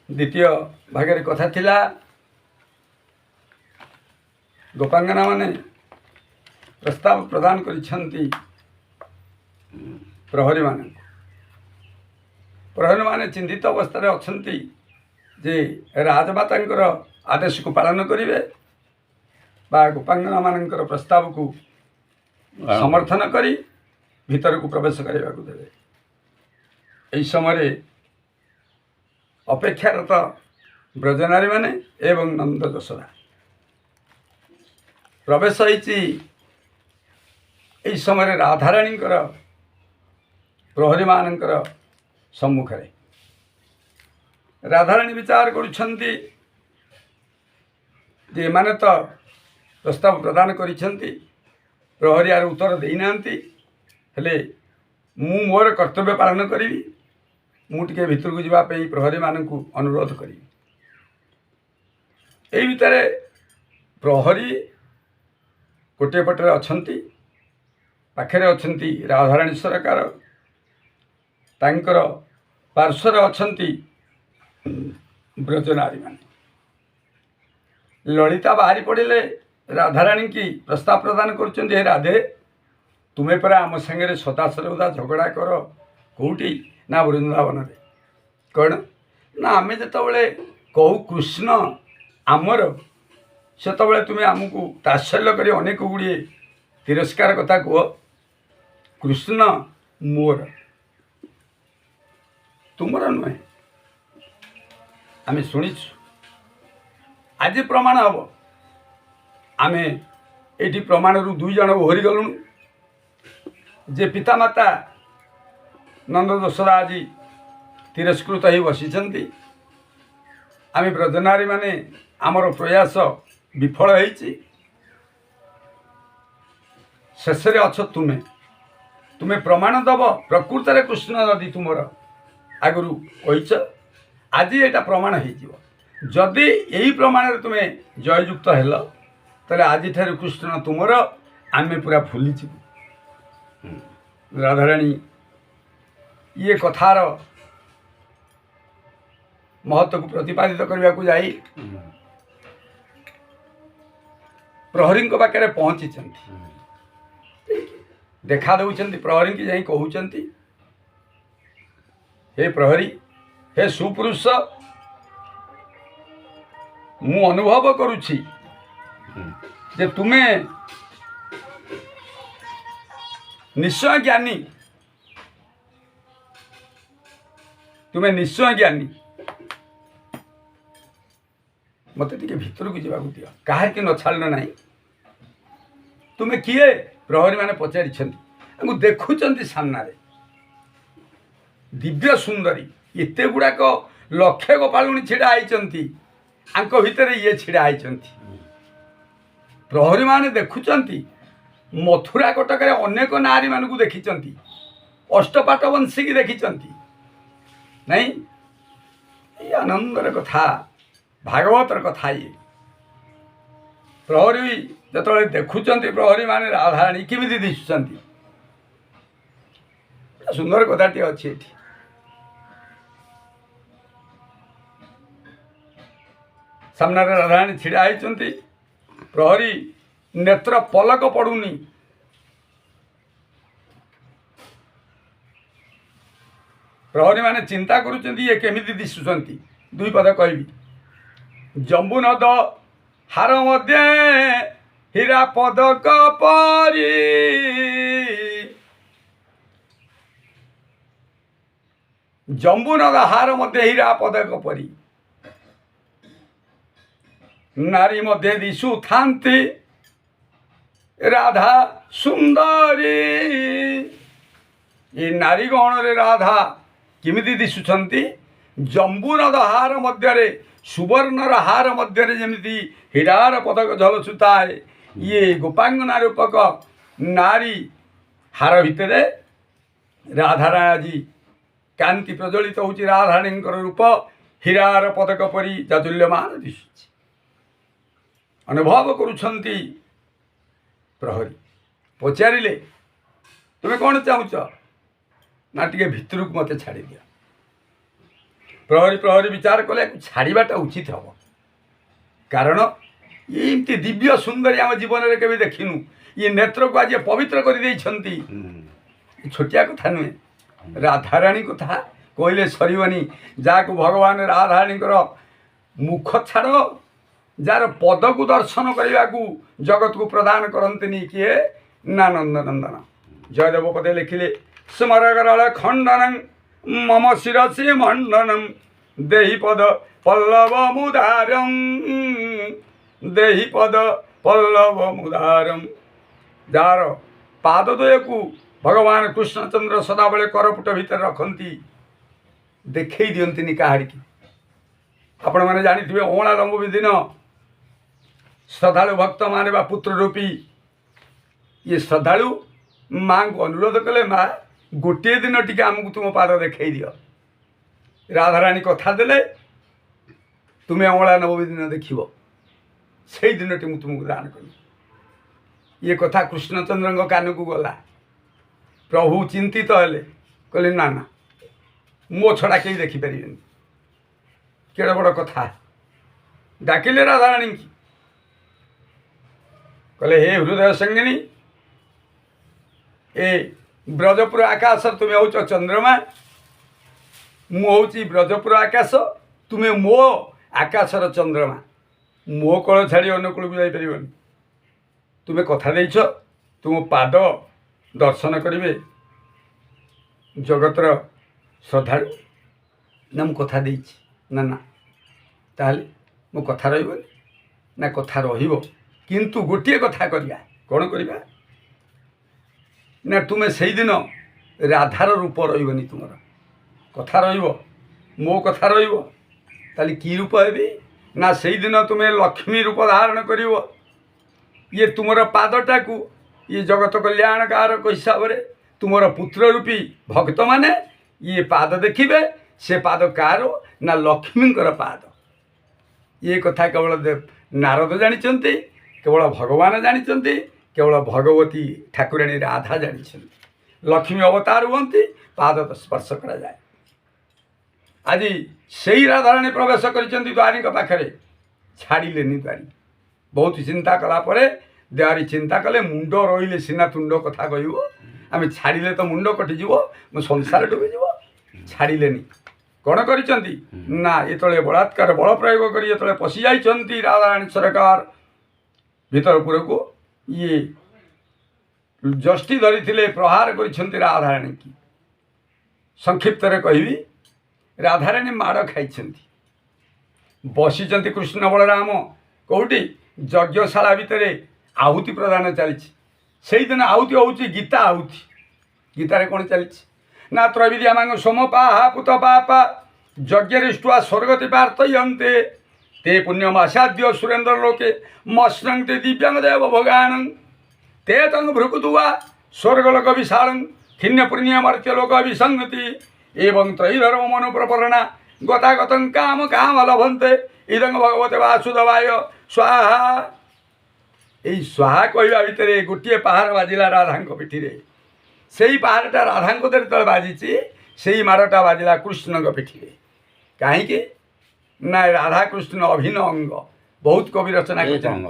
द्वितीय भागे कथा थिला गोपांगना माने प्रस्ताव प्रदान करिछंती प्रहरी माने चिंतित अवस्था अछंती जे राजमातांकर आदेश को पालन करिवे बा गोपांगना मानकर प्रस्ताव को समर्थन करी भीतर को प्रवेश करने को देवे। यही समय अपेक्षारत ब्रजनारी माने एवं नंद यशोदा प्रवेश होइछि। समय राधाराणी प्रहरी मानकर सम्मुख रे राधाराणी विचार करुछंती जे माने तो प्रस्ताव प्रदान करिछंती प्रहरी यार उत्तर देनाती हेले मु मोर कर्तव्य पालन करी मुझे भीतर को जावाई प्रहरी मान अनुरोध करी। यही भितर प्रहरी गोटे पटे अच्छी पाखे अच्छी राधाराणी सरकार तांकर पार्श्वर अच्छी ब्रजनारी मान ललिता बाहरी पड़े राधाराणी की प्रस्ताव प्रदान कर राधे तुम्हें परा आम सागर सदा सर्वदा झगड़ा कर कौटी ना वृंदावन कौन ना आम जो कहू कृष्ण आमर से तुम्हें आमको तात्सल्य कर अनेक गुड़े तिरस्कार कथा कह कृष्ण मोर तुमर नुहे आम शुणीचु आज प्रमाण हम आम ये प्रमाण रु दुई जन ओहरी गलुणु जे पितामाता नंद यशोदा आज तिरस्कृत हो बसी आम ब्रजनारी माने आमर प्रयास विफल होइछि। शेष अछ तुम्हें प्रमाण दब प्रकृत में कृष्ण नदी तुमर आगु कहीच आज यहाँ प्रमाण हो जदि यही प्रमाण तुम्हें जययुक्त हेल ताले आज ठार कृष्ण तुमर आम पूरा भूलीचु। राधाराणी ये कथार महत्व को प्रतिपादित करने को जाई प्रहरी पाखे पहुँची देखा दौरान प्रहरी की जाई कहते हे प्रहरी हे सुपुरुष मु अनुभव करुछि जे तुम्हें निश्चय ज्ञानी तुम्हें निश्चय ज्ञानी मत टे भीतर को जावाक दियो कहार कि न छाड़न ना तुम्हें किए प्रहरी माने पचारि देखुंट सामना दिव्य सुंदरी एत गुड़ाक लक्ष्य गोपालुणी छिड़ा आई भितर ये छिड़ा आई प्रहरी माने देखुंट मथुरा कटक अनेक नारी मान को देखी अष्टपाट वंशी की देखी नहीं ये आनंदर कथा भागवतर कथा ये प्रहरी जो देखुंट प्रहरी माने राधाराणी किमिति दिशुचंती सुंदर कथाटी अच्छी एठी सामने राधाराणी छिड़ा होती प्रहरी नेत्र पलक पड़ुनी प्रहरी माने चिंता करुचंती ये केमिति दिशुचंती दुई पद कहबी जम्बू नद हार मध्य हीरा पदक परी जम्बू नद हार मध्य हीरा पदक परी नारी मध्य दिशु थांती राधा सुंदरी ये नारी गण रे राधा किमिति दिशुचंती जम्बूनद हार मध्य सुवर्णर हार मध्य जमिति हीरार पदक झलसुताए ये गोपांगना रूपक नारी हार भितर राधाराजी कांति प्रज्वलित होची राधाराणी रूप हीरार पदक परी जाजुल्यमान दिशुची अनुभव करुछंती प्रहरी पचारे तुम्हें कौन चाहूच ना टे भितर को मत छाड़ दिया ପ୍ରହରୀ ପ୍ରହରୀ ବିଚାର କଲେ ଛାଡ଼ିବାଟା ଉଚିତ ହେବ। କାରଣ ଏମିତି ଦିବ୍ୟ ସୁନ୍ଦରୀ ଆମ ଜୀବନରେ କେବେ ଦେଖିନୁ। ଇଏ ନେତ୍ରକୁ ଆଜି ପବିତ୍ର କରିଦେଇଛନ୍ତି। ଛୋଟିଆ କଥା ନୁହେଁ। ରାଧାରାଣୀ କଥା କହିଲେ ସରିବନି। ଯାହାକୁ ଭଗବାନ ରାଧାରାଣୀଙ୍କର ମୁଖ ଛାଡ଼, ଯାହାର ପଦକୁ ଦର୍ଶନ କରିବାକୁ ଜଗତକୁ ପ୍ରଦାନ କରନ୍ତିନି କିଏ ନା ନନ୍ଦନନ୍ଦନ। ଜୟଦେବ ପଦେ ଲେଖିଲେ ସ୍ମରଗରଳ ଖଣ୍ଡନଂ ମମ ଶିରସି ମଣ୍ଡନಂ ଦେହି ପଦ ପଲ୍ଲବ ମୁଦାରಂ ଦେହି ପଦ ପଲ୍ଲବ ମୁଦାରମ୍। ଯାହାର ପାଦଦ୍ୱୟକୁ ଭଗବାନ କୃଷ୍ଣଚନ୍ଦ୍ର ସଦାବେଳେ କରପୁଟ ଭିତରେ ରଖନ୍ତି, ଦେଖେଇ ଦିଅନ୍ତିନି କାହାଡ଼ିକି। ଆପଣମାନେ ଜାଣିଥିବେ ଅଁଳା ନବମୀ ଦିନ ଶ୍ରଦ୍ଧାଳୁ ଭକ୍ତମାନେ ବା ପୁତ୍ର ରୂପୀ ଇଏ ଶ୍ରଦ୍ଧାଳୁ ମାଆଙ୍କୁ ଅନୁରୋଧ କଲେ, ମା ଗୋଟିଏ ଦିନ ଟିକେ ଆମକୁ ତୁମ ପାଦ ଦେଖେଇ ଦିଅ। ରାଧାରାଣୀ କଥା ଦେଲେ ତୁମେ ଅଁଳା ନବମୀ ଦିନ ଦେଖିବ, ସେଇ ଦିନଟି ମୁଁ ତୁମକୁ ଦାନ କଲି। ଇଏ କଥା କୃଷ୍ଣଚନ୍ଦ୍ରଙ୍କ କାନକୁ ଗଲା। ପ୍ରଭୁ ଚିନ୍ତିତ ହେଲେ, କହିଲେ ନା ନା, ମୋ ଛଡ଼ା କେହି ଦେଖିପାରିବେନି। କେଡ଼େ ବଡ଼ କଥା। ଡାକିଲେ ରାଧାରାଣୀକି, କହିଲେ ହେ ହୃଦୟ ସଙ୍ଗିନୀ, ଏ ବ୍ରଜପୁର ଆକାଶ ତୁମେ ହେଉଛ ଚନ୍ଦ୍ରମା, ମୁଁ ହେଉଛି ବ୍ରଜପୁର ଆକାଶ, ତୁମେ ମୋ ଆକାଶର ଚନ୍ଦ୍ରମା। ମୋ କୋଳ ଛାଡ଼ି ଅନ୍ୟ କୋଳକୁ ଯାଇପାରିବନି। ତୁମେ କଥା ଦେଇଛ ତୁମ ପାଦ ଦର୍ଶନ କରିବେ ଜଗତର ଶ୍ରଦ୍ଧାଳୁ। ନା ମୁଁ କଥା ଦେଇଛି। ନା ନା, ତାହେଲେ ମୋ କଥା ରହିବନି? ନା କଥା ରହିବ, କିନ୍ତୁ ଗୋଟିଏ କଥା କରିବା। କ'ଣ କରିବା? ନା ତୁମେ ସେଇଦିନ ରାଧାର ରୂପ ରହିବନି, ତୁମର କଥା ରହିବ, ମୋ କଥା ରହିବ। ତାହେଲେ କି ରୂପ ହେବି? ନା ସେଇଦିନ ତୁମେ ଲକ୍ଷ୍ମୀ ରୂପ ଧାରଣ କରିବ। ଇଏ ତୁମର ପାଦଟାକୁ ଇଏ ଜଗତ କଲ୍ୟାଣକାରକ ହିସାବରେ ତୁମର ପୁତ୍ର ରୂପୀ ଭକ୍ତମାନେ ଇଏ ପାଦ ଦେଖିବେ। ସେ ପାଦ କାହାର? ନା ଲକ୍ଷ୍ମୀଙ୍କର ପାଦ। ଇଏ କଥା କେବଳ ନାରଦ ଜାଣିଛନ୍ତି, କେବଳ ଭଗବାନ ଜାଣିଛନ୍ତି, କେବଳ ଭଗବତୀ ଠାକୁରାଣୀ ରାଧା ଜାଣିଛନ୍ତି। ଲକ୍ଷ୍ମୀ ଅବତାର ହୁଅନ୍ତି, ପାଦ ସ୍ପର୍ଶ କରାଯାଏ। ଆଜି ସେଇ ରାଧାରାଣୀ ପ୍ରବେଶ କରିଛନ୍ତି ଦ୍ୱାରୀଙ୍କ ପାଖରେ, ଛାଡ଼ିଲେନି ଦ୍ୱାରୀ। ବହୁତ ଚିନ୍ତା କଲା ପରେ ଦ୍ୱାରୀ ଚିନ୍ତା କଲେ, ମୁଣ୍ଡ ରହିଲେ ସିନା ତୁଣ୍ଡ କଥା କହିବ, ଆମେ ଛାଡ଼ିଲେ ତ ମୁଣ୍ଡ କଟିଯିବ, ମୋ ସଂସାର ଡୁବିଯିବ। ଛାଡ଼ିଲେନି। କ'ଣ କରିଛନ୍ତି? ନା ଯେତେବେଳେ ବଳାତ୍କାର ବଳ ପ୍ରୟୋଗ କରି ଯେତେବେଳେ ପଶି ଯାଇଛନ୍ତି ରାଧାରାଣୀ ସରକାର ଭିତରପୁରକୁ, ଇଏ ଯଷ୍ଟି ଧରିଥିଲେ, ପ୍ରହାର କରିଛନ୍ତି ରାଧାରାଣୀକି। ସଂକ୍ଷିପ୍ତରେ କହିବି, ରାଧାରାଣୀ ମାଡ଼ ଖାଇଛନ୍ତି। ବସିଛନ୍ତି କୃଷ୍ଣ ବଳରାମ କେଉଁଠି? ଯଜ୍ଞଶାଳା ଭିତରେ ଆହୁତି ପ୍ରଦାନ ଚାଲିଛି। ସେଇଦିନ ଆହୁତି ହେଉଛି ଗୀତା ଆହୁତି। ଗୀତାରେ କ'ଣ ଚାଲିଛି? ନା ତ୍ରୈବିଦ୍ୟାମାଙ୍ଗ ସୋମପାହା ପୁତ ପାପା ଯଜ୍ଞରିଷ୍ଟ୍ୱା ସ୍ୱର୍ଗତି ପ୍ରାର୍ଥୟନ୍ତେ ते पुण्यमासाद्य सुरेन्द्र लोके मस्रं ते दिव्यांग देव भोगानं ते तंग भ्रुकुतुवा स्वर्गलोक विशालं खिन्न पुण्यमर्त्य लोक विसंगति एवं त्रैधर्म मनुप्रपरणा गतागतं काम काम लभन्ते इदं भगवते वासुदेवाय स्वाहा। এই ସ୍ୱାହା କହିବା ଭିତରେ ଗୋଟିଏ ପାହାର ବାଜିଲା ରାଧାଙ୍କ ପିଠିରେ। ସେଇ ପାହାରଟା ରାଧାଙ୍କ ଯେତେବେଳେ ବାଜିଛି, ସେଇ ମାଡ଼ଟା ବାଜିଲା କୃଷ୍ଣଙ୍କ ପିଠିରେ। କାହିଁକି? ନା ରାଧାକୃଷ୍ଣ ଅଭିନ୍ନ ଅଙ୍ଗ। ବହୁତ କବି ରଚନା କରିଛନ୍ତି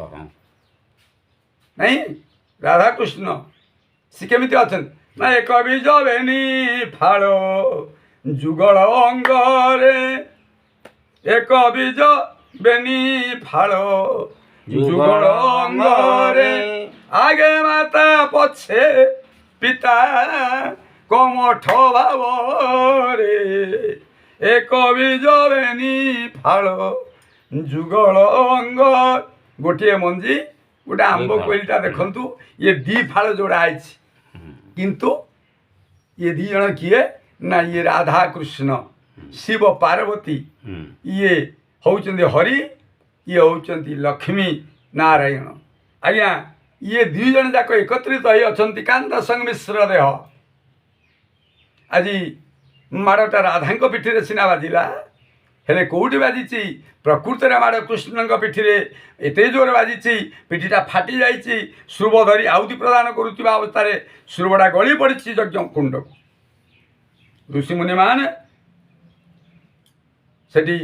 ନାଇଁ? ରାଧାକୃଷ୍ଣ ସେ କେମିତି ଅଛନ୍ତି? ନା ଏକ ବୀଜ ବେନି ଫାଳ ଯୁଗଳ ଅଙ୍ଗରେ, ଏକ ବୀଜ ବେନି ଫାଳ ଯୁଗଳ ଅଙ୍ଗରେ, ଆଗେ ମାତା ପଛେ ପିତା କମଠ ଭାବରେ, ଏକ ବୀଜ ବେନି ଫାଳ ଯୁଗଳ ଅଙ୍ଗ। ଗୋଟିଏ ମଞ୍ଜି, ଗୋଟେ ଆମ୍ବ କୋଇଲିଟା ଦେଖନ୍ତୁ, ଇଏ ଦି ଫାଳ ଯୋଡ଼ା ହେଇଛି, କିନ୍ତୁ ଇଏ ଦି ଜଣ କିଏ? ନା ଇଏ ରାଧାକୃଷ୍ଣ, ଶିବ ପାର୍ବତୀ। ଇଏ ହେଉଛନ୍ତି ହରି, ଇଏ ହେଉଛନ୍ତି ଲକ୍ଷ୍ମୀ ନାରାୟଣ। ଆଜ୍ଞା, ଇଏ ଦୁଇ ଜଣ ଯାକ ଏକତ୍ରିତ ହୋଇ ଅଛନ୍ତି କାନ୍ତ ସଂମିଶ୍ର ଦେହ। ଆଜି ମାଡ଼ଟା ରାଧାଙ୍କ ପିଠିରେ ସିନା ବାଜିଲା, ହେଲେ କେଉଁଠି ବାଜିଛି? ପ୍ରକୃତରେ ମାଡ଼ କୃଷ୍ଣଙ୍କ ପିଠିରେ ଏତେ ଜୋର ବାଜିଛି, ପିଠିଟା ଫାଟି ଯାଇଛି। ଶୁଭ ଧରି ଆହୁତି ପ୍ରଦାନ କରୁଥିବା ଅବସ୍ଥାରେ ଶୁଭଟା ଗଳି ପଡ଼ିଛି ଯଜ୍ଞ କୁଣ୍ଡକୁ। ଋଷିମୁନିମାନେ ସେଠି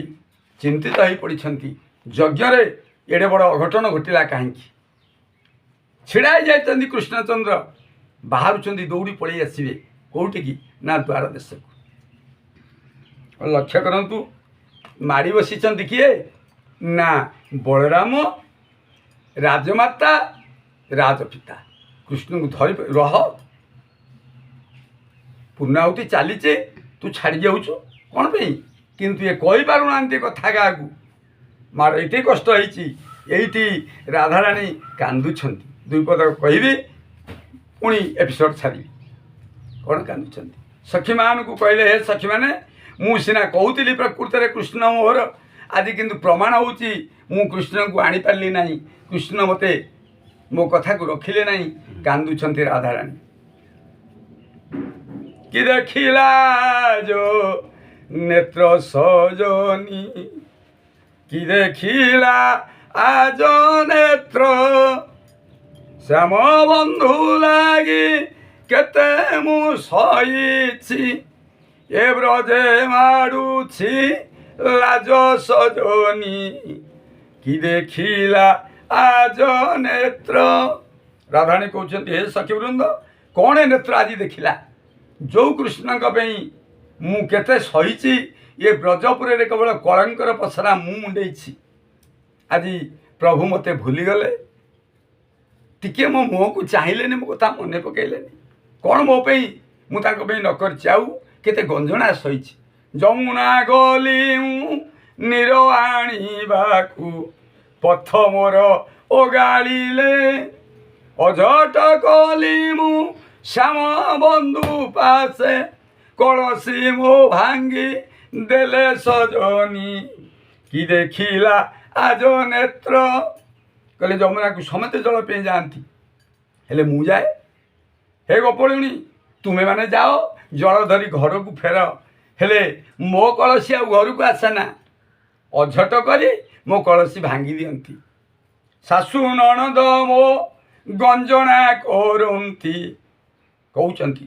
ଚିନ୍ତିତ ହୋଇ ପଡ଼ିଛନ୍ତି ଯଜ୍ଞରେ ଏଡ଼େ ବଡ଼ ଅଘଟନ ଘଟିଲା କାହିଁକି। ଛିଡ଼ା ହେଇଯାଇଛନ୍ତି କୃଷ୍ଣଚନ୍ଦ୍ର, ବାହାରୁଛନ୍ତି ଦୌଡ଼ି ପଳେଇ ଆସିବେ କେଉଁଠିକି ନା ଦ୍ୱାର ଦେଶକୁ। ଲକ୍ଷ୍ୟ କରନ୍ତୁ ମାଡ଼ି ବସିଛନ୍ତି କିଏ ନା ବଳରାମ, ରାଜମାତା, ରାଜପିତା। କୃଷ୍ଣଙ୍କୁ ଧରି ରହ, ପୂର୍ଣ୍ଣାହୁତି ଚାଲିଛି, ତୁ ଛାଡ଼ି ଯାଉଛୁ କ'ଣ ପାଇଁ? କିନ୍ତୁ ଏ କହିପାରୁନାହାନ୍ତି କଥା କାହାକୁ। ମାର ଏଇଠି କଷ୍ଟ ହେଇଛି, ଏଇଠି ରାଧାରାଣୀ କାନ୍ଦୁଛନ୍ତି। ଦୁଇ ପଦ କହିବି, ପୁଣି ଏପିସୋଡ଼ ଛାଡ଼ିବି। କ'ଣ କାନ୍ଦୁଛନ୍ତି? ସଖୀମାନଙ୍କୁ କହିଲେ, ହେ ସଖୀମାନେ, ମୁଁ ସିନା କହୁଥିଲି ପ୍ରକୃତରେ କୃଷ୍ଣ ମୋର, ଆଜି କିନ୍ତୁ ପ୍ରମାଣ ହେଉଛି ମୁଁ କୃଷ୍ଣଙ୍କୁ ଆଣିପାରିଲି ନାହିଁ। କୃଷ୍ଣ ମୋତେ ମୋ କଥାକୁ ରଖିଲେ ନାହିଁ। କାନ୍ଦୁଛନ୍ତି ରାଧାରାଣୀ। କି ଦେଖିଲା ଯୋ ନେତ୍ର ସଜନୀ, କି ଦେଖିଲା ଆଜ ନେତ୍ର, ଶ୍ୟାମ ବନ୍ଧୁ ଲାଗି କେତେ ମୁଁ ସହିଛି, ଏ ବ୍ରଜେ ମାଡ଼ୁଛି ଲାଜ ସଜନୀ, କି ଦେଖିଲା ଆଜ ନେତ୍ର। ରାଧାରାଣୀ କହୁଛନ୍ତି, ହେ ସଖୀବୃନ୍ଦ, କ'ଣ ଏ ନେତ୍ର ଆଜି ଦେଖିଲା? ଯେଉଁ କୃଷ୍ଣଙ୍କ ପାଇଁ ମୁଁ କେତେ ସହିଛି, ଏ ବ୍ରଜପୁରରେ କେବଳ କଳଙ୍କର ପସରା ମୁଁ ମୁଣ୍ଡେଇଛି। ଆଜି ପ୍ରଭୁ ମୋତେ ଭୁଲିଗଲେ, ଟିକିଏ ମୋ ମୁହଁକୁ ଚାହିଁଲେନି, ମୋ କଥା ମନେ ପକାଇଲେନି। କ'ଣ ମୋ ପାଇଁ ମୁଁ ତାଙ୍କ ପାଇଁ ନ କରିଛି? ଆଉ କେତେ ଗଞ୍ଜଣା ସହିଛି। ଯମୁନା ଗଲି ମୁଁ ନୀର ଆଣିବାକୁ, ପଥ ମୋର ଓଗାଳିଲେ, ଅଝଟ କଲି ମୁଁ ଶ୍ୟାମ ବନ୍ଧୁ ପାଶେ, କଳସି ମୋ ଭାଙ୍ଗି ଦେଲେ ସଜନୀ, କି ଦେଖିଲା ଆଜ ନେତ୍ର। କହିଲେ ଯମୁନାକୁ ସମସ୍ତେ ଜଳ ପାଇଁ ଯାଆନ୍ତି, ହେଲେ ମୁଁ ଯାଏ? ହେ ଗୋପଳୁଣୀ, ତୁମେମାନେ ଯାଅ, ଜଳ ଧରି ଘରକୁ ଫେର, ହେଲେ ମୋ କଳସି ଆଉ ଘରକୁ ଆସେ ନା। ଅଝଟ କରି ମୋ କଳସି ଭାଙ୍ଗି ଦିଅନ୍ତି। ଶାଶୁ ନଣନ୍ଦ ମୋ ଗଞ୍ଜଣା କରନ୍ତି। କହୁଛନ୍ତି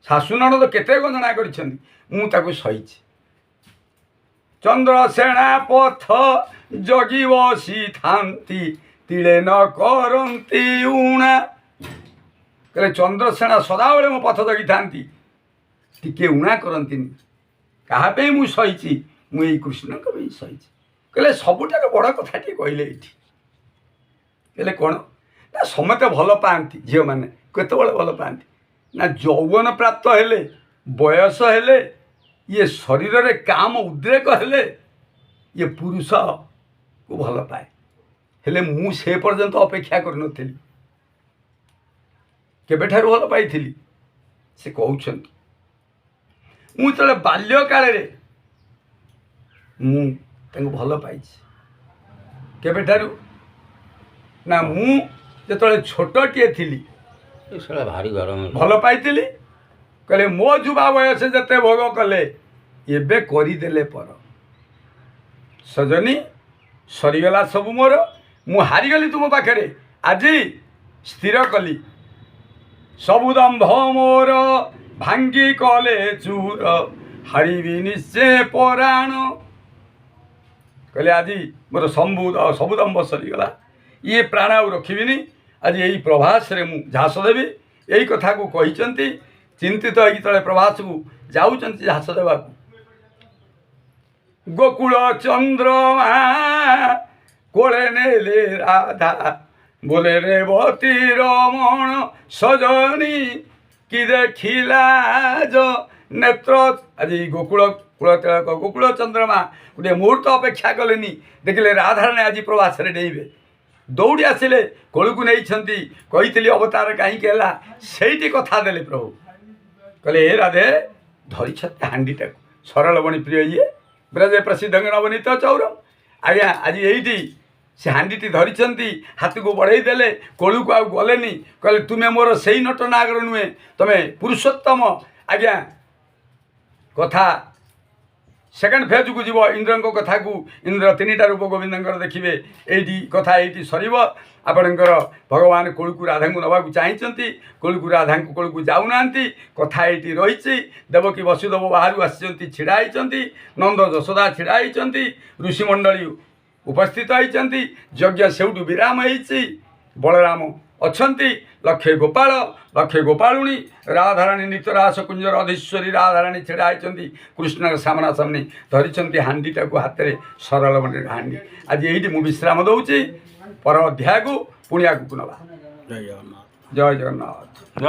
ଶାଶୁ ନଣନ୍ଦ କେତେ ଗଞ୍ଜଣା କରିଛନ୍ତି, ମୁଁ ତାକୁ ସହିଛି। ଚନ୍ଦ୍ରସେଣା ପଥ ଜଗି ବସିଥାନ୍ତି, ତିଳେ ନ କରନ୍ତି ଉଣା। କହିଲେ ଚନ୍ଦ୍ରସେଣା ସଦାବେଳେ ମୋ ପଥ ଜଗିଥାନ୍ତି, ଟିକେ ଉଣା କରନ୍ତିନି। କାହା ପାଇଁ ମୁଁ ସହିଛି? ମୁଁ ଏଇ କୃଷ୍ଣଙ୍କ ପାଇଁ ସହିଛି। କହିଲେ ସବୁଠାରୁ ବଡ଼ କଥାଟିଏ କହିଲେ ଏଇଠି। କହିଲେ କ'ଣ ନା ସମସ୍ତେ ଭଲ ପାଆନ୍ତି, ଝିଅମାନେ କେତେବେଳେ ଭଲ ପାଆନ୍ତି ନା ଯୌବନ ପ୍ରାପ୍ତ ହେଲେ, ବୟସ ହେଲେ, ଇଏ ଶରୀରରେ କାମ ଉଦ୍ରେକ ହେଲେ ଇଏ ପୁରୁଷକୁ ଭଲ ପାଏ। ହେଲେ ମୁଁ ସେ ପର୍ଯ୍ୟନ୍ତ ଅପେକ୍ଷା କରିନଥିଲି। କେବେଠାରୁ ଭଲ ପାଇଥିଲି? ସେ କହୁଛନ୍ତି ମୁଁ ଯେତେବେଳେ ବାଲ୍ୟକାଳରେ ମୁଁ ତାଙ୍କୁ ଭଲ ପାଇଛି। କେବେଠାରୁ ନା ମୁଁ ଯେତେବେଳେ ଛୋଟଟିଏ ଥିଲି ଭାରି ଗରମ ଭଲ ପାଇଥିଲି। କହିଲେ ମୋ ଯୁବା ବୟସ ଯେତେ ଭୋଗ କଲେ, ଏବେ କରିଦେଲେ ପର। ସଜନୀ ସରିଗଲା ସବୁ ମୋର, ମୁଁ ହାରିଗଲି ତୁମ ପାଖରେ। ଆଜି ସ୍ଥିର କଲି, ସବୁ ଦମ୍ଭ ମୋର ଭାଙ୍ଗି କଲେ ଚୂର, ହାରିବି ନିଶ୍ଚୟ ପରାଣ। କହିଲେ ଆଜି ମୋର ସବୁ ଦମ୍ଭ ସରିଗଲା, ଇଏ ପ୍ରାଣ ଆଉ ରଖିବିନି। ଆଜି ଏଇ ପ୍ରଭାସରେ ମୁଁ ଝାସ ଦେବି। ଏଇ କଥାକୁ କହିଛନ୍ତି। ଚିନ୍ତିତ ହେଇକି ତଳେ ପ୍ରଭାସକୁ ଯାଉଛନ୍ତି ଝାସ ଦେବାକୁ। ଗୋକୁଳ ଚନ୍ଦ୍ରମା କୋଳେ ନେଲେ ରାଧା, ବୋଲେ ରେବତୀ ରମଣ ସଜନୀ, କି ଦେଖିଲା ଯ ନେତ୍ର। ଆଜି ଗୋକୁଳ ତିଳକ ଗୋକୁଳ ଚନ୍ଦ୍ରମା ଗୋଟିଏ ମୁହୂର୍ତ୍ତ ଅପେକ୍ଷା କଲେନି, ଦେଖିଲେ ରାଧାରାଣୀ ଆଜି ପ୍ରଭାସରେ ଡେଇଁବେ। ଦୌଡ଼ି ଆସିଲେ, କୋଳକୁ ନେଇଛନ୍ତି। କହିଥିଲି ଅବତାର କାହିଁକି ହେଲା, ସେଇଠି କଥା ଦେଲେ ପ୍ରଭୁ। କହିଲେ ଏ ରାଧେ, ଧରିଛନ୍ତି ହାଣ୍ଡିଟାକୁ। ସରଳବଣୀ ପ୍ରିୟ ଇଏ ବ୍ରଜେ ପ୍ରସିଦ୍ଧ ନବନୀତ ଚୌରମ୍। ଆଜ୍ଞା ଆଜି ଏଇଠି ସେ ହାଣ୍ଡିଟି ଧରିଛନ୍ତି, ହାତକୁ ବଢ଼େଇ ଦେଲେ, କୋଳକୁ ଆଉ ଗଲେନି। କହିଲେ ତୁମେ ମୋର ସେଇ ନଟନାଗର ନୁହେଁ, ତୁମେ ପୁରୁଷୋତ୍ତମ। ଆଜ୍ଞା କଥା सेकेंड फेज को जीव इंद्र कथा को इंद्र 3टा रूप गोविंद देखिए ये कथा ये सर आपणकर भगवान कोल को राधा को नवा चाहती कोल को राधा को कोल को जाऊना कथा ये रही देवकी वसुदेव बाहर आसी छिड़ा नंद यशोदा छिड़ा ऋषिमंडली उपस्थित होती यज्ञ सेठू विराम होती बलराम अच्छी लक्षे गोपालुणी राधाराणी नितरास कुंजर अधीश्वरी राधाराणी छिड़ा होती कृष्ण सामना सामने धरी हांडीटा को हाथ में सरल मन हांडी आज ये मुझे विश्राम दूसरी पर अध्याय को पुणी आगू नवा जय जगन्नाथ। जय जगन्नाथ।